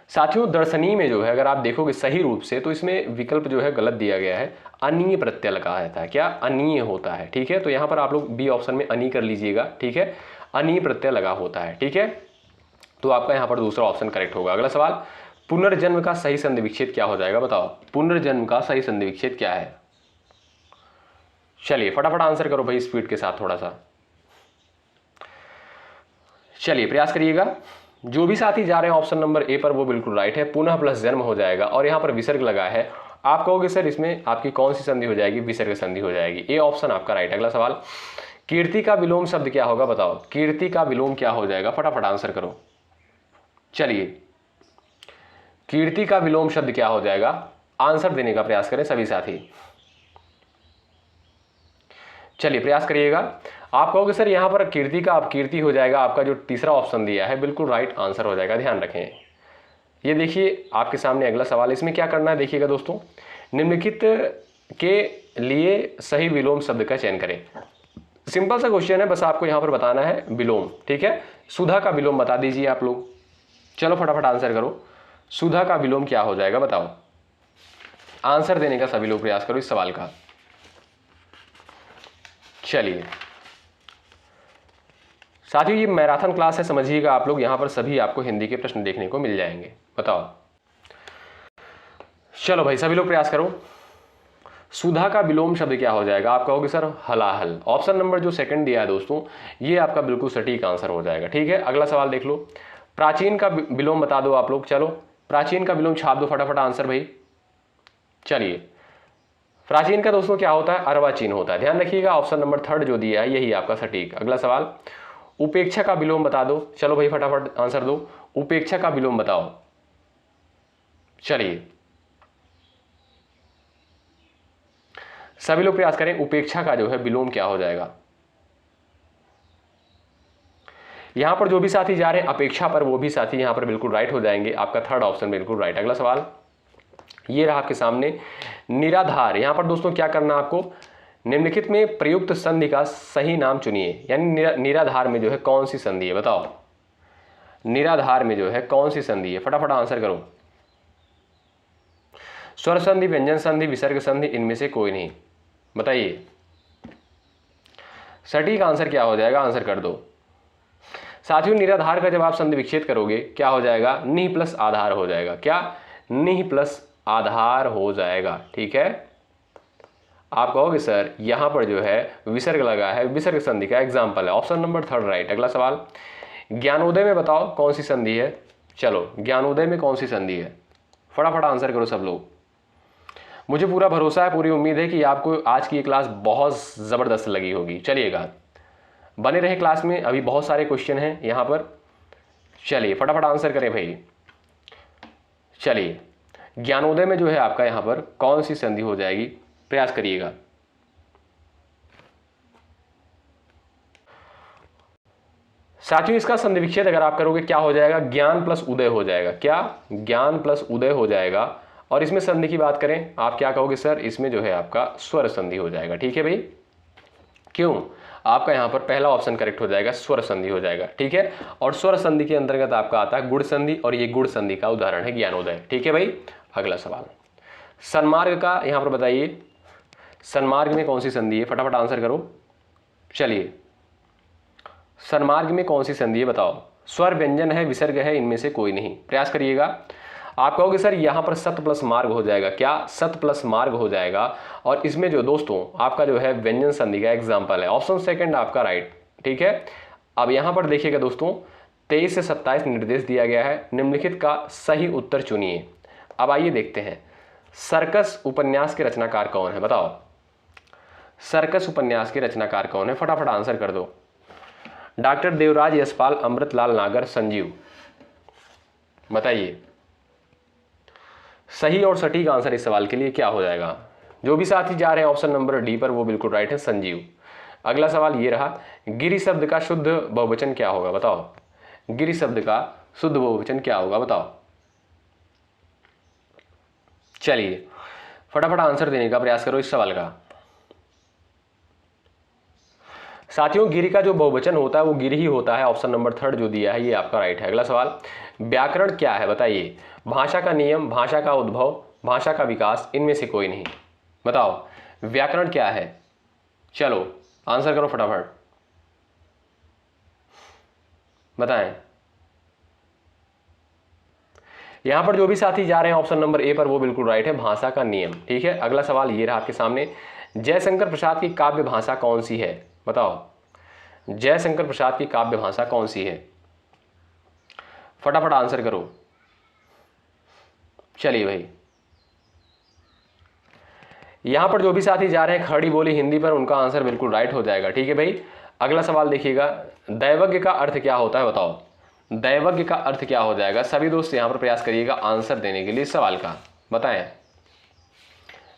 साथियों, दर्शनीय में जो है अगर आप देखोगे सही रूप से तो इसमें विकल्प जो है गलत दिया गया है, अनीय प्रत्यय लगा रहता है। क्या? अनीय होता है। ठीक है, तो यहां पर आप लोग बी ऑप्शन में अनी कर लीजिएगा। ठीक है, अनीय प्रत्यय लगा होता है। ठीक है, तो आपका यहां पर दूसरा ऑप्शन करेक्ट होगा। अगला सवाल, पुनर्जन्म का सही संधि विच्छेद क्या हो जाएगा बताओ? पुनर्जन्म का सही संधि विच्छेद क्या है? चलिए फटाफट आंसर करो भाई, स्पीड के साथ थोड़ा सा। चलिए प्रयास करिएगा। जो भी साथी जा रहे हैं ऑप्शन नंबर ए पर वो बिल्कुल राइट है, पुनः प्लस जन्म हो जाएगा और यहां पर विसर्ग लगा है। आप कहोगे सर इसमें आपकी कौन सी संधि हो जाएगी? विसर्ग संधि हो जाएगी। ए ऑप्शन आपका राइट। अगला सवाल, कीर्ति का विलोम शब्द क्या होगा बताओ? कीर्ति का विलोम क्या हो जाएगा? फटाफट आंसर करो। चलिए कीर्ति का विलोम शब्द क्या हो जाएगा? आंसर देने का प्रयास करें सभी साथी। चलिए प्रयास करिएगा। आप कहोगे सर यहां पर कीर्ति का अपकीर्ति हो जाएगा। आपका जो तीसरा ऑप्शन दिया है बिल्कुल राइट आंसर हो जाएगा। ध्यान रखें, ये देखिए आपके सामने अगला सवाल। इसमें क्या करना है देखिएगा दोस्तों, निम्नलिखित के लिए सही विलोम शब्द का चयन करें। सिंपल सा क्वेश्चन है, बस आपको यहां पर बताना है विलोम। ठीक है, सुधा का विलोम बता दीजिए आप लोग। चलो फटाफट आंसर करो, सुधा का विलोम क्या हो जाएगा बताओ? आंसर देने का सभी लोग प्रयास करो इस सवाल का। चलिए साथियों, ये मैराथन क्लास है, समझिएगा आप लोग। यहां पर सभी आपको हिंदी के प्रश्न देखने को मिल जाएंगे। बताओ, चलो भाई सभी लोग प्रयास करो। सुधा का विलोम शब्द क्या हो जाएगा? आप कहोगे सर हलाहल। ऑप्शन नंबर जो सेकंड दिया है दोस्तों, ये आपका बिल्कुल सटीक आंसर हो जाएगा। ठीक है, अगला सवाल देख लो। प्राचीन का विलोम बता दो आप लोग। चलो प्राचीन का विलोम छाप दो फटाफट आंसर भाई। चलिए प्राचीन का दोस्तों क्या होता है? अर्वाचीन होता है। ध्यान रखिएगा, ऑप्शन नंबर थर्ड जो दिया है यही आपका सटीक। अगला सवाल, उपेक्षा का विलोम बता दो। चलो भाई फटाफट आंसर दो, उपेक्षा का विलोम बताओ। चलिए सभी लोग प्रयास करें, उपेक्षा का जो है विलोम क्या हो जाएगा? यहां पर जो भी साथी जा रहे हैं अपेक्षा पर, वो भी साथी यहां पर बिल्कुल राइट हो जाएंगे। आपका थर्ड ऑप्शन बिल्कुल राइट। अगला सवाल ये रहा आपके सामने, निराधार। यहां पर दोस्तों क्या करना आपको? निम्नलिखित में प्रयुक्त संधि का सही नाम चुनिए। यानी निराधार में जो है कौन सी संधि है बताओ? निराधार में जो है कौन सी संधि है? फटाफट आंसर करो। स्वर संधि, व्यंजन संधि, विसर्ग संधि, इनमें से कोई नहीं। बताइए सटीक आंसर क्या हो जाएगा? आंसर कर दो साथियों। निराधार का जब आप संधि विच्छेद करोगे क्या हो जाएगा? निह प्लस आधार हो जाएगा। क्या? निह प्लस आधार हो जाएगा। ठीक है, आप कहोगे सर यहां पर जो है विसर्ग लगा है, विसर्ग संधि का एग्जाम्पल है। Option number third right. अगला सवाल, ज्ञानोदय में बताओ कौन सी संधि है? चलो ज्ञानोदय में कौन सी संधि है? फटाफट आंसर करो सब लोग। मुझे पूरा भरोसा है, पूरी उम्मीद है कि आपको आज की ये क्लास बहुत ज़बरदस्त लगी होगी। चलिएगा बने रहे क्लास में, अभी बहुत सारे क्वेश्चन हैं यहाँ पर। चलिए फटाफट आंसर करें भाई। चलिए ज्ञानोदय में जो है आपका यहाँ पर कौन सी संधि हो जाएगी? प्रयास करिएगा। साथियों इसका संधि विच्छेद अगर आप करोगे क्या हो जाएगा? ज्ञान प्लस उदय हो जाएगा। क्या? ज्ञान प्लस उदय हो जाएगा। और इसमें संधि की बात करें आप क्या कहोगे? सर इसमें जो है आपका स्वर संधि हो जाएगा। ठीक है भाई, क्यों? आपका यहां पर पहला ऑप्शन करेक्ट हो जाएगा, स्वर संधि हो जाएगा। ठीक है, और स्वर संधि के अंतर्गत आपका आता है गुण संधि, और ये गुण संधि का उदाहरण है ज्ञानोदय। ठीक है भाई, अगला सवाल, सन्मार्ग का यहां पर बताइए, सन्मार्ग में कौन सी संधि है? फटाफट आंसर करो। चलिए सन्मार्ग में कौन सी संधि है बताओ। स्वर, व्यंजन है, विसर्ग है, इनमें से कोई नहीं। प्रयास करिएगा। आप कहोगे सर यहाँ पर सत प्लस मार्ग हो जाएगा। क्या? सत प्लस मार्ग हो जाएगा। और इसमें जो दोस्तों आपका जो है व्यंजन संधि का एग्जाम्पल है। ऑप्शन सेकंड आपका राइट। ठीक है, अब यहाँ पर देखिएगा दोस्तों 23 से 27 निर्देश दिया गया है। निम्नलिखित का सही उत्तर चुनिए। अब आइए देखते हैं, सर्कस उपन्यास के रचनाकार कौन है बताओ। सर्कस उपन्यास के रचनाकार कौन है? फटाफट आंसर कर दो। डॉक्टर देवराज, यशपाल, अमृतलाल नागर, संजीव। बताइए सही और सटीक आंसर इस सवाल के लिए क्या हो जाएगा। जो भी साथी जा रहे हैं ऑप्शन नंबर डी पर वो बिल्कुल राइट है, संजीव। अगला सवाल ये रहा, गिरि शब्द का शुद्ध बहुवचन क्या होगा बताओ। गिरि शब्द का शुद्ध बहुवचन क्या होगा बताओ। चलिए फटाफट आंसर देने का प्रयास करो इस सवाल का। साथियों गिरि का जो बहुवचन होता है वो गिरि ही होता है। ऑप्शन नंबर थर्ड जो दिया है ये आपका राइट है। अगला सवाल, व्याकरण क्या है बताइए। भाषा का नियम, भाषा का उद्भव, भाषा का विकास, इनमें से कोई नहीं। बताओ व्याकरण क्या है। चलो आंसर करो फटाफट, बताएं। यहां पर जो भी साथी जा रहे हैं ऑप्शन नंबर ए पर वो बिल्कुल राइट है, भाषा का नियम। ठीक है, अगला सवाल ये रहा आपके सामने, जयशंकर प्रसाद की काव्य भाषा कौन सी है बताओ। जयशंकर प्रसाद की काव्य भाषा कौन सी है? फटाफट आंसर करो। चलिए भाई, यहां पर जो भी साथी जा रहे हैं खड़ी बोली हिंदी पर, उनका आंसर बिल्कुल राइट हो जाएगा। ठीक है भाई, अगला सवाल देखिएगा, दैवज्ञ का अर्थ क्या होता है बताओ। दैवज्ञ का अर्थ क्या हो जाएगा। सभी दोस्त यहां पर प्रयास करिएगा आंसर देने के लिए इस सवाल का, बताएं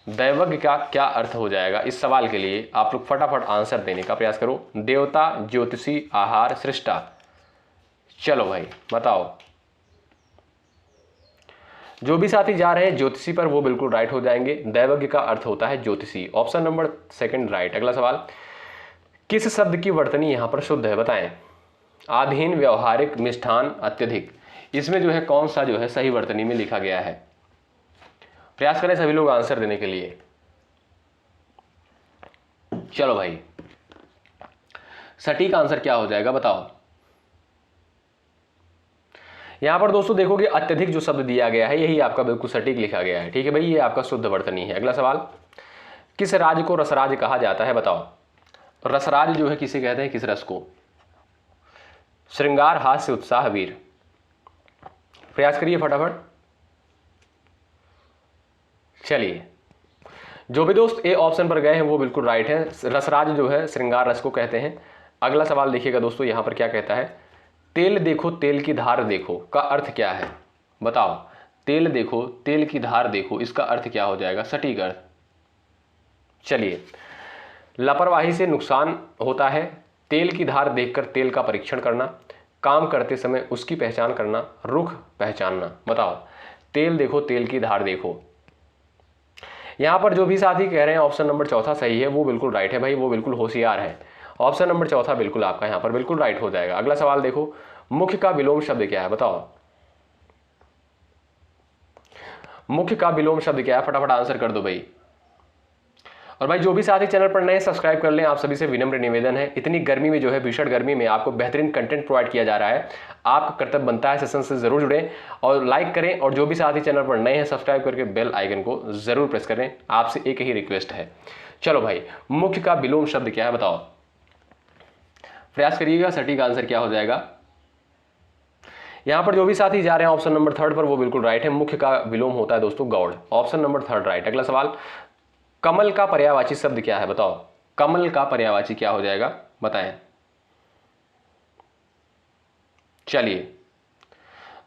दैवज्ञ का क्या अर्थ हो जाएगा। इस सवाल के लिए आप लोग फटाफट आंसर देने का प्रयास करो। देवता, ज्योतिषी, आहार, सृष्टा। चलो भाई बताओ। जो भी साथी जा रहे हैं ज्योतिषी पर वो बिल्कुल राइट हो जाएंगे। दैवज्ञ का अर्थ होता है ज्योतिषी। Option number second right. अगला सवाल, किस शब्द की वर्तनी यहां पर शुद्ध है बताएं। आधीन, व्यवहारिक, मिष्ठान, अत्यधिक, इसमें जो है कौन सा जो है सही वर्तनी में लिखा गया है। प्रयास करें सभी लोग आंसर देने के लिए। चलो भाई, सटीक आंसर क्या हो जाएगा बताओ। यहां पर दोस्तों देखोगे अत्यधिक जो शब्द दिया गया है यही आपका बिल्कुल सटीक लिखा गया है। ठीक है भाई, ये आपका शुद्ध वर्तनी है। अगला सवाल, किस राज को रसराज कहा जाता है बताओ। रसराज जो है किसे कहते हैं, किस रस को। श्रृंगार, हास्य, उत्साह, वीर। प्रयास करिए फटाफट। चलिए, जो भी दोस्त ए ऑप्शन पर गए हैं वो बिल्कुल राइट है। रसराज जो है श्रृंगार रस को कहते हैं। अगला सवाल देखिएगा दोस्तों, यहां पर क्या कहता है, तेल देखो तेल की धार देखो का अर्थ क्या है बताओ। तेल देखो तेल की धार देखो, इसका अर्थ क्या हो जाएगा सटीक अर्थ। चलिए, लापरवाही से नुकसान होता है, तेल की धार देखकर तेल का परीक्षण करना, काम करते समय उसकी पहचान करना, रुख पहचानना। बताओ तेल देखो तेल की धार देखो। यहां पर जो भी साथी कह रहे हैं ऑप्शन नंबर चौथा सही है वो बिल्कुल राइट है भाई, वो बिल्कुल होशियार है। ऑप्शन नंबर चौथा बिल्कुल आपका यहां पर बिल्कुल राइट हो जाएगा। अगला सवाल देखो, मुख्य का विलोम शब्द क्या है बताओ। मुख्य का विलोम शब्द क्या है, फटाफट आंसर कर दो भाई। और भाई जो भी साथी चैनल पर नए सब्सक्राइब कर लें, आप सभी से विनम्र निवेदन है, इतनी गर्मी में जो है भीषण गर्मी में आपको बेहतरीन कंटेंट प्रोवाइड किया जा रहा है, आपका कर्तव्य बनता है सेशन से जरूर जुड़ें और लाइक करें। और जो भी साथी चैनल पर नए हैं सब्सक्राइब करके बेल आइकन को जरूर प्रेस करें, आपसे एक ही रिक्वेस्ट है। चलो भाई, मुख्य का विलोम शब्द क्या है बताओ। प्रयास करिएगा, सटीक आंसर क्या हो जाएगा। यहां पर जो भी साथी जा रहे हैं ऑप्शन नंबर थर्ड पर वो बिल्कुल राइट है, मुख्य का विलोम होता है दोस्तों गौड़। Option number third right. अगला सवाल, कमल का पर्यायवाची शब्द क्या है बताओ। कमल का पर्यायवाची क्या हो जाएगा बताएं। चलिए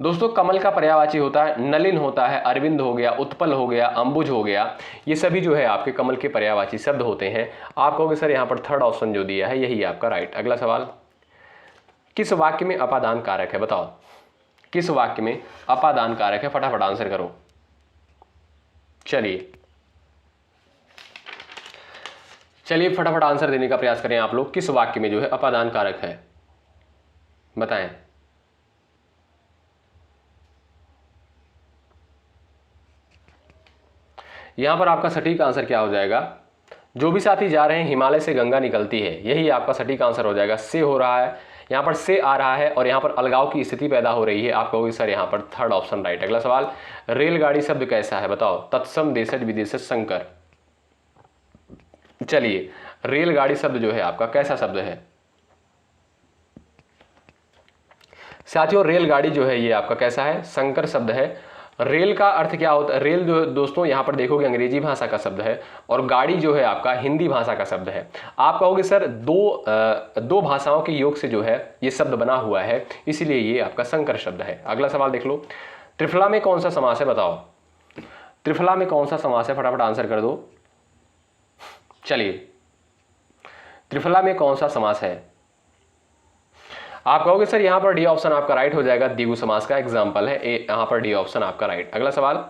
दोस्तों, कमल का पर्यायवाची होता है नलिन होता है, अरविंद हो गया, उत्पल हो गया, अंबुज हो गया, ये सभी जो है आपके कमल के पर्यायवाची शब्द होते हैं। आप कहोगे सर यहां पर थर्ड ऑप्शन जो दिया है यही आपका राइट। अगला सवाल, किस वाक्य में अपादान कारक है बताओ। किस वाक्य में अपादान कारक है, फटाफट आंसर करो। चलिए फटाफट आंसर देने का प्रयास करें आप लोग, किस वाक्य में जो है अपादान कारक है बताएं। यहां पर आपका सटीक आंसर क्या हो जाएगा। जो भी साथी जा रहे हैं हिमालय से गंगा निकलती है, यही आपका सटीक आंसर हो जाएगा। से हो रहा है यहाँ पर से आ रहा है और यहाँ पर अलगाव की स्थिति पैदा हो रही है। आप कहोगे सर यहाँ पर थर्ड ऑप्शन राइट। अगला सवाल, रेलगाड़ी शब्द कैसा है बताओ? तत्सम, देशज, विदेशज, संकर। चलिए, रेलगाड़ी शब्द जो है आपका कैसा शब्द है साथियों? रेलगाड़ी जो है ये आपका कैसा है? संकर शब्द है। रेल का अर्थ क्या होता है? रेल जो दोस्तों यहाँ पर देखोगे अंग्रेजी भाषा का शब्द है और गाड़ी जो है आपका हिंदी भाषा का शब्द है। आप कहोगे सर दो भाषाओं के योग से जो है ये शब्द बना हुआ है, इसीलिए ये आपका संकर शब्द है। अगला सवाल देख लो, त्रिफला में कौन सा समास है बताओ? त्रिफला में कौन सा समास है? फटाफट आंसर कर दो। चलिए, त्रिफला में कौन सा समास है? आप कहोगे सर यहाँ पर डी ऑप्शन आपका राइट हो जाएगा, द्विगु समास का एग्जाम्पल है, यहाँ पर डी ऑप्शन आपका राइट। अगला सवाल,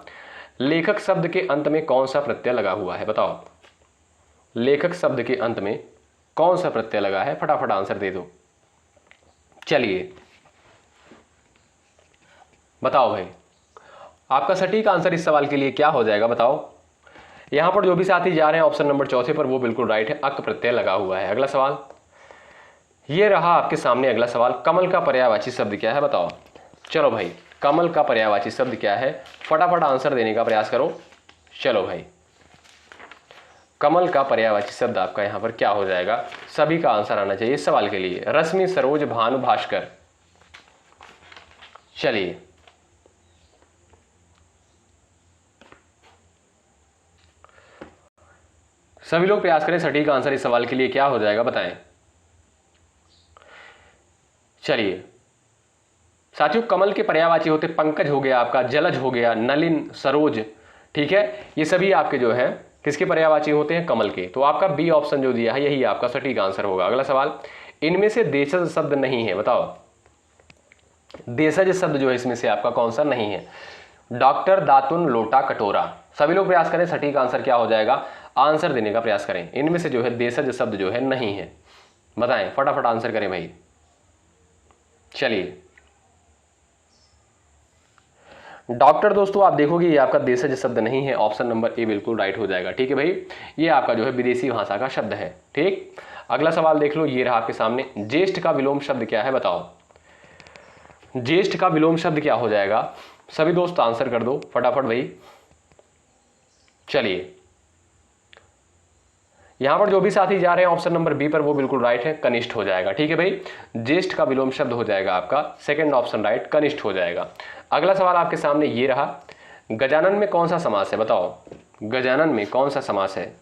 लेखक शब्द के अंत में कौन सा प्रत्यय लगा हुआ है बताओ? लेखक शब्द के अंत में कौन सा प्रत्यय लगा है? फटाफट आंसर दे दो। चलिए बताओ भाई, आपका सटीक आंसर इस सवाल के लिए क्या हो जाएगा बताओ? यहां पर जो भी साथी जा रहे हैं ऑप्शन नंबर चौथे पर वो बिल्कुल राइट है, अक प्रत्यय लगा हुआ है। अगला सवाल ये रहा आपके सामने। अगला सवाल, कमल का पर्यायवाची शब्द क्या है बताओ? चलो भाई, कमल का पर्यायवाची शब्द क्या है? फटाफट आंसर देने का प्रयास करो। चलो भाई, कमल का पर्यायवाची शब्द आपका यहां पर क्या हो जाएगा? सभी का आंसर आना चाहिए इस सवाल के लिए। रश्मि, सरोज, भानु, भास्कर। चलिए, सभी लोग प्रयास करें, सटीक आंसर इस सवाल के लिए क्या हो जाएगा बताएं। चलिए साथियों, कमल के पर्यायवाची होते पंकज हो गया आपका, जलज हो गया, नलिन, सरोज, ठीक है, ये सभी आपके जो है किसके पर्यायवाची होते हैं? कमल के। तो आपका बी ऑप्शन जो दिया है यही आपका सटीक आंसर होगा। अगला सवाल, इनमें से देशज शब्द नहीं है बताओ? देशज शब्द जो है इसमें से आपका कौन सा नहीं है? डॉक्टर, दातुन, लोटा, कटोरा। सभी लोग प्रयास करें, सटीक आंसर क्या हो जाएगा? आंसर देने का प्रयास करें। इनमें से जो है देशज शब्द जो है नहीं है, बताएं, फटाफट आंसर करें भाई। चलिए, डॉक्टर दोस्तों आप देखोगे ये आपका देशज शब्द नहीं है, ऑप्शन नंबर ए बिल्कुल राइट हो जाएगा। ठीक है भाई, ये आपका जो है विदेशी भाषा का शब्द है। ठीक, अगला सवाल देख लो, ये रहा आपके सामने। ज्येष्ठ का विलोम शब्द क्या है बताओ? ज्येष्ठ का विलोम शब्द क्या हो जाएगा? सभी दोस्त आंसर कर दो फटाफट भाई। चलिए, यहां पर जो भी साथी जा रहे हैं ऑप्शन नंबर बी पर वो बिल्कुल राइट है, कनिष्ठ हो जाएगा। ठीक है भाई, ज्येष्ठ का विलोम शब्द हो जाएगा आपका सेकंड ऑप्शन राइट, कनिष्ठ हो जाएगा। अगला सवाल आपके सामने ये रहा, गजानन में कौन सा समास है बताओ? गजानन में कौन सा समास है?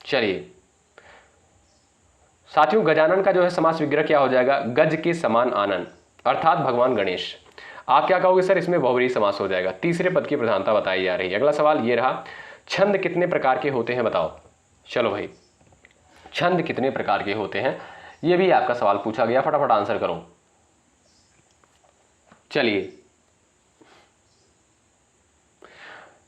चलिए साथियों, गजानन का जो है समास विग्रह क्या हो जाएगा? गज के समान आनन, अर्थात भगवान गणेश। आप क्या कहोगे सर? इसमें बहुव्रीहि समास हो जाएगा, तीसरे पद की प्रधानता बताई जा रही है। अगला सवाल ये रहा, छंद कितने प्रकार के होते हैं बताओ? चलो भाई, छंद कितने प्रकार के होते हैं, ये भी आपका सवाल पूछा गया, फटाफट आंसर करो। चलिए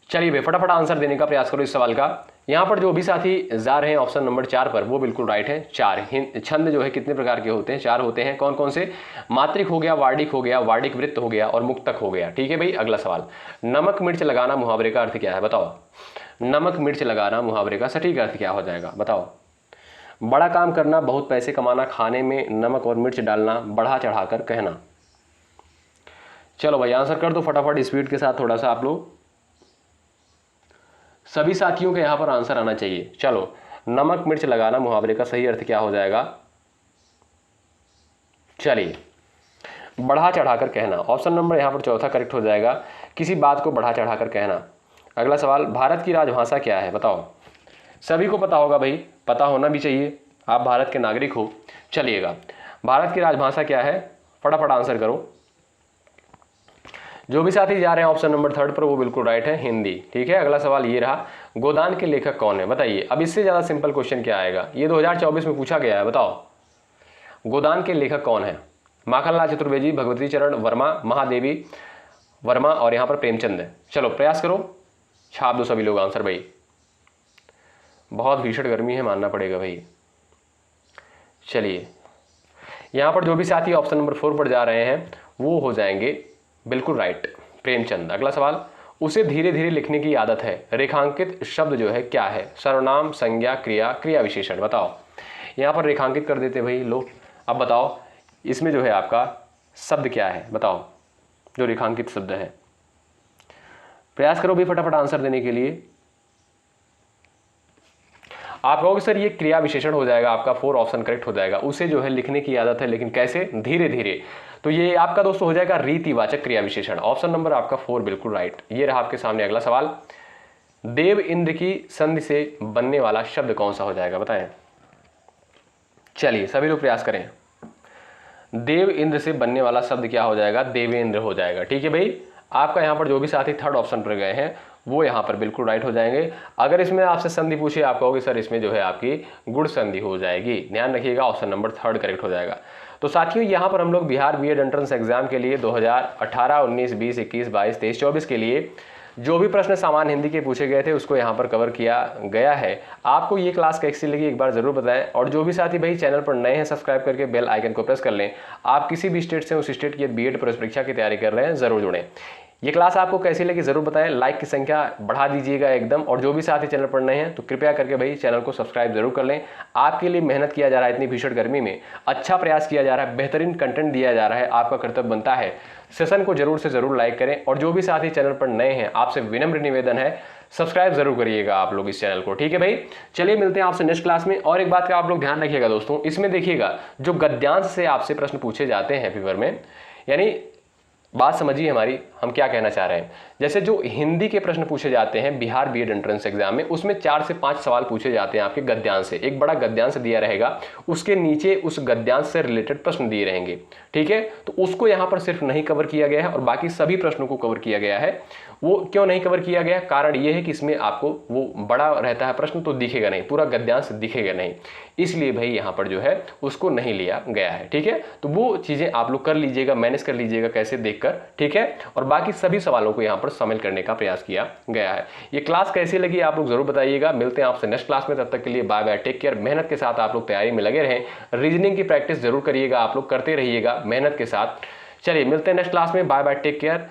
भाई, फटाफट आंसर देने का प्रयास करो इस सवाल का। यहां पर जो भी साथी जा रहे हैं ऑप्शन नंबर 4 पर वो बिल्कुल राइट है, 4। छंद जो है कितने प्रकार के होते हैं? 4 होते हैं। कौन कौन से? मात्रिक हो गया, वार्डिक हो गया, वार्डिक वृत्त हो गया और मुक्तक हो गया। ठीक है भाई, अगला सवाल, नमक मिर्च लगाना मुहावरे का अर्थ क्या है बताओ? नमक मिर्च लगाना मुहावरे का सटीक अर्थ क्या हो जाएगा बताओ? बड़ा काम करना, बहुत पैसे कमाना, खाने में नमक और मिर्च डालना, बढ़ा चढ़ाकर कहना। चलो भाई आंसर कर दो फटाफट स्पीड के साथ, थोड़ा सा आप लोग, सभी साथियों के यहां पर आंसर आना चाहिए। चलो, नमक मिर्च लगाना मुहावरे का सही अर्थ क्या हो जाएगा? चलिए, बढ़ा चढ़ाकर कहना, ऑप्शन नंबर यहां पर चौथा करेक्ट हो जाएगा, किसी बात को बढ़ा चढ़ाकर कहना। अगला सवाल, भारत की राजभाषा क्या है बताओ? सभी को पता होगा भाई, पता होना भी चाहिए, आप भारत के नागरिक हो। चलिएगा, भारत की राजभाषा क्या है? फटाफट आंसर करो। जो भी साथी जा रहे हैं ऑप्शन नंबर 3 पर वो बिल्कुल राइट है, हिंदी। ठीक है, अगला सवाल ये रहा, गोदान के लेखक कौन है बताइए? अब इससे ज्यादा सिंपल क्वेश्चन क्या आएगा? ये 2024 में पूछा गया है, बताओ गोदान के लेखक कौन है? माखनलाल चतुर्वेदी, भगवती चरण वर्मा, महादेवी वर्मा और यहां पर प्रेमचंद है। चलो प्रयास करो, छाप दो सभी लोग आंसर भाई। बहुत भीषण गर्मी है, मानना पड़ेगा भाई। चलिए, यहां पर जो भी साथी ऑप्शन नंबर 4 पर जा रहे हैं वो हो जाएंगे बिल्कुल राइट, प्रेमचंद। अगला सवाल, उसे धीरे धीरे लिखने की आदत है, रेखांकित शब्द जो है क्या है? सर्वनाम, संज्ञा, क्रिया, क्रिया विशेषण। बताओ, यहां पर रेखांकित कर देते भाई, लो अब बताओ इसमें जो है आपका शब्द क्या है, बताओ जो रेखांकित शब्द है। प्रयास करो भी फटाफट आंसर देने के लिए। आप कहोगे सर ये क्रिया विशेषण हो जाएगा, आपका 4 ऑप्शन करेक्ट हो जाएगा। उसे जो है लिखने की आदत है, लेकिन कैसे, धीरे धीरे। तो ये आपका दोस्तों हो जाएगा रीतिवाचक क्रिया विशेषण। ऑप्शन नंबर आपका 4 बिल्कुल राइट। ये रहा आपके सामने अगला सवाल। देव इंद्र की संधि से बनने वाला शब्द कौन सा हो जाएगा, बताएं। चलिए सभी लोग प्रयास करें। देव इंद्र से बनने वाला शब्द क्या हो जाएगा, देवेंद्र हो जाएगा। ठीक है भाई, आपका यहाँ पर जो भी साथी थर्ड ऑप्शन पर गए हैं वो यहाँ पर बिल्कुल राइट हो जाएंगे। अगर इसमें आपसे संधि पूछे, आप कहोगे सर इसमें जो है आपकी गुण संधि हो जाएगी। ध्यान रखिएगा, ऑप्शन नंबर 3 करेक्ट हो जाएगा। तो साथियों यहाँ पर हम लोग बिहार बीएड एंट्रेंस एग्जाम के लिए 2018, 19, 20, 21, 22, 23, 24 के लिए जो भी प्रश्न सामान्य हिंदी के पूछे गए थे उसको यहाँ पर कवर किया गया है। आपको ये क्लास कैसी लगी एक बार जरूर बताएं। और जो भी साथी भाई चैनल पर नए हैं, सब्सक्राइब करके बेल आइकन को प्रेस कर लें। आप किसी भी स्टेट से उस स्टेट की बीएड प्रवेश परीक्षा की तैयारी कर रहे हैं, जरूर जुड़ें। ये क्लास आपको कैसी लगी जरूर बताएं। लाइक की संख्या बढ़ा दीजिएगा एकदम। और जो भी साथी चैनल पर नए हैं तो कृपया करके भाई चैनल को सब्सक्राइब जरूर कर लें। आपके लिए मेहनत किया जा रहा है, इतनी भीषण गर्मी में अच्छा प्रयास किया जा रहा है, बेहतरीन कंटेंट दिया जा रहा है। आपका कर्तव्य बनता है सेशन को जरूर से जरूर लाइक करें। और जो भी साथी चैनल पर नए हैं आपसे विनम्र निवेदन है सब्सक्राइब जरूर करिएगा आप लोग इस चैनल को। ठीक है भाई, चलिए मिलते हैं आपसे नेक्स्ट क्लास में। और एक बात का आप लोग ध्यान रखिएगा दोस्तों, इसमें देखिएगा जो गद्यांश से आपसे प्रश्न पूछे जाते हैं पेपर में, यानी बात समझिए हमारी, हम क्या कहना चाह रहे हैं। जैसे जो हिंदी के प्रश्न पूछे जाते हैं बिहार बीएड एंट्रेंस एग्जाम में, उसमें 4 से 5 सवाल पूछे जाते हैं आपके गद्यांश से। एक बड़ा गद्यांश दिया रहेगा, उसके नीचे उस गद्यांश से रिलेटेड प्रश्न दिए रहेंगे। ठीक है, तो उसको यहाँ पर सिर्फ नहीं कवर किया गया है और बाकी सभी प्रश्नों को कवर किया गया है। वो क्यों नहीं कवर किया गया, कारण ये है कि इसमें आपको वो बड़ा रहता है प्रश्न तो दिखेगा नहीं, पूरा गद्यांश दिखेगा नहीं, इसलिए भाई यहाँ पर जो है उसको नहीं लिया गया है। ठीक है, तो वो चीजें आप लोग कर लीजिएगा, मैनेज कर लीजिएगा कैसे देखकर। ठीक है, और बाकी सभी सवालों को यहाँ पर शामिल करने का प्रयास किया गया है। ये क्लास कैसी लगी आप लोग जरूर बताइएगा। मिलते हैं आपसे नेक्स्ट क्लास में, तब तक के लिए बाय बाय, टेक केयर। मेहनत के साथ आप लोग तैयारी में लगे रहें। रीजनिंग की प्रैक्टिस जरूर करिएगा, आप लोग करते रहिएगा मेहनत के साथ। चलिए मिलते हैं नेक्स्ट क्लास में, बाय बाय, टेक केयर।